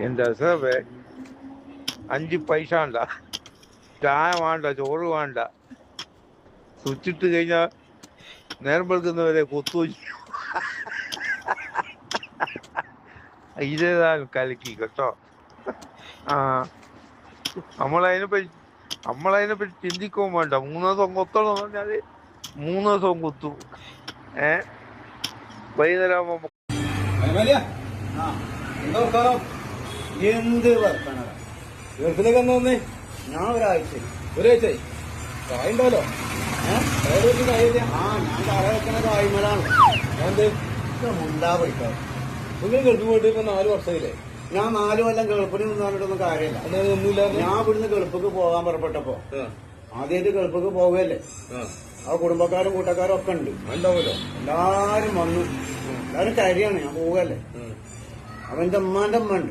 എന്താ സാറേ 5 പൈസ വേണ്ട, ചായ വേണ്ട, ചോറ് വേണ്ട, സ്വിച്ചിട്ട് കഴിഞ്ഞാ നേരം വെളുക്കുന്നവരെ കുത്തു ഇതേതായാലും കലക്കി കേട്ടോ. ആ നമ്മളതിനെ പറ്റി ചിന്തിക്കുകയും വേണ്ട. 3 ദിവസം കൊത്തണം എന്ന് പറഞ്ഞാല് 3 ദിവസവും കുത്തു. വൈകുന്നേരം ആകുമ്പോ എന്ത് വർത്താനം ഗൾഫിലേക്ക് എന്ന് വന്നേ? ഞാൻ ഒരാഴ്ച കായുണ്ടല്ലോ. ഞാൻ തറ വെക്കണ കായ്മലാണ്. എന്ത് മുണ്ടാ പോയിട്ടോ. നിങ്ങൾ ഗൾഫ് പോയിട്ട് ഇപ്പൊ 4 വർഷമില്ലേ? ഞാൻ 4 കൊല്ലം ഗൾഫിന് നിന്നിട്ടൊന്നും കാര്യമില്ല. ഒന്നുമില്ല. ഞാൻ ഇവിടുന്ന് ഗൾഫിക്ക് പോകാൻ പുറപ്പെട്ടപ്പോ ആദ്യമായിട്ട് ഗൾഫിക്ക് പോവുകയല്ലേ. ആ കുടുംബക്കാരും കൂട്ടക്കാരും ഒക്കെ ഉണ്ട്. ഉണ്ടാവുമല്ലോ. എല്ലാരും വന്നു. എല്ലാരും കരിയാണ്. ഞാൻ പോവുകയല്ലേ. അവന്റെ ഉമ്മാന്റെ അമ്മ ഉണ്ട്.